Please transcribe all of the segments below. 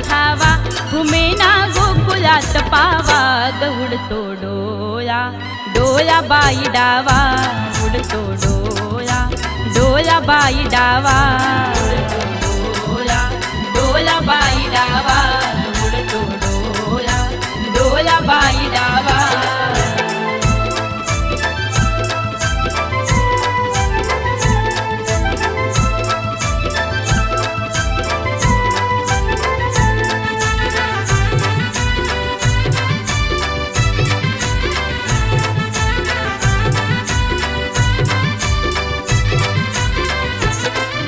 ठावा घुमेना गोकुळात पावा ग उडतो डोळा डोळा बाई डावा उडतो डोळा डोळा बाई डावा डोळा डोळा बाई डावा उडतो डोळा डोळा बाई डावा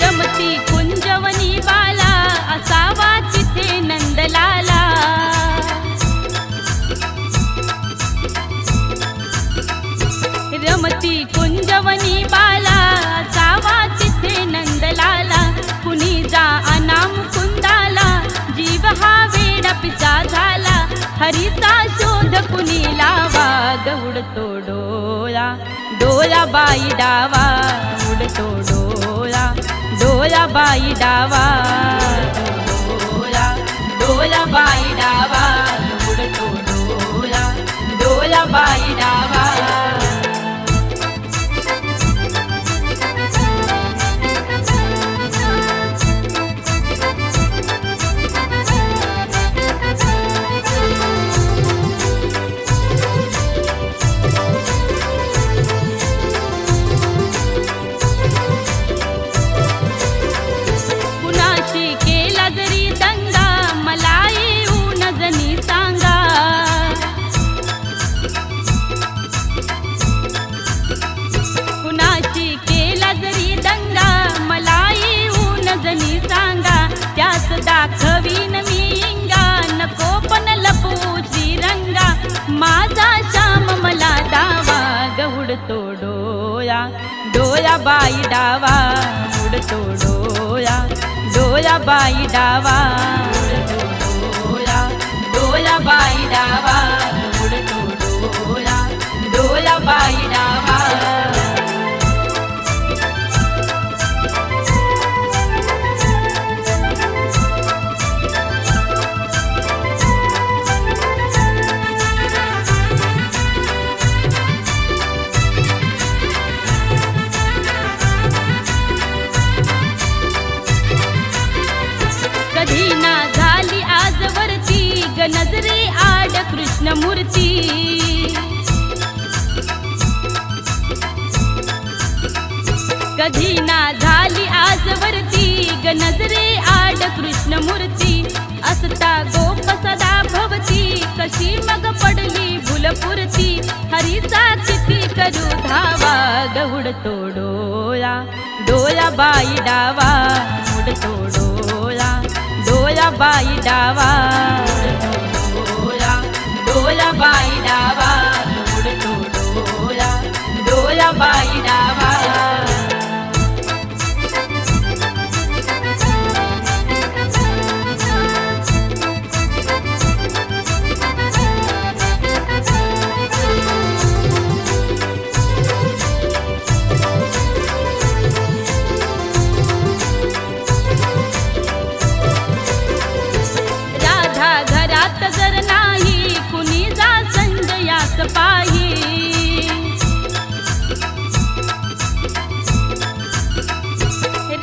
रमती कुंजवनी बाला असावा तिथे नंदलाला रमती कुंजवनी बाला असावा तिथे नंदलाला कुणी जा अनाम कुंदाला जीव हा वेडा पिसा झाला हरीचा शोध कुणी लावा ग उडतो डोळा डोळा बाई डावा उडतो डोळा डोळा बाई डावा डोळा डोळा बाई डावा उडतो डोळा डोळा बाई डावा कुणाशी केला जरी दंगा मला येऊन जणी सांगा कुणाशी केला जरी दंगा मला येऊन जणी सांगा त्यास दाखवीन मी इंगा नको पण लपू श्रीरंगा माझा श्याम मला डावा ग उडतो डोळा डोळा बाई डावा उडतो डोळा डोळा बाई डावा डोळा डोळा बाई डावा उडतो डोळा डोळा बाई डावा कधी ना झाली आजवरती ग नजरे आड कृष्णमूर्ती कधी ना झाली आजवरती ग नजरे आड कृष्णमूर्ती असता गोप सदा भवती कशी मग पडली भूलपुरती हरीचा किती करू धावा ग उडतो डोळा डोळा बाई डावा उडतो डोळा डोळा बाई डावा डोळा डोळा बाई डावा उडतो डोळा डोळा बाई डावा घरात जर नाही कुणी जा संजयास पाही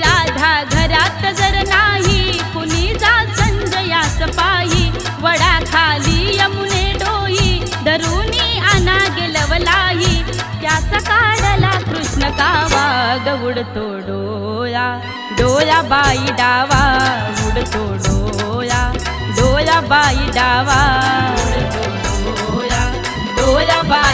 राधा घरात जर नाही कुणी जा संजयास पाही वडा खाली यमुने डोही धरुनी आणा गेलवलाही त्याचा काढला कृष्ण कावा ग उडतो डोळा डोळा बाई डावा उडतो डोळा डोळा बाई डावा डोळा डोळा बाई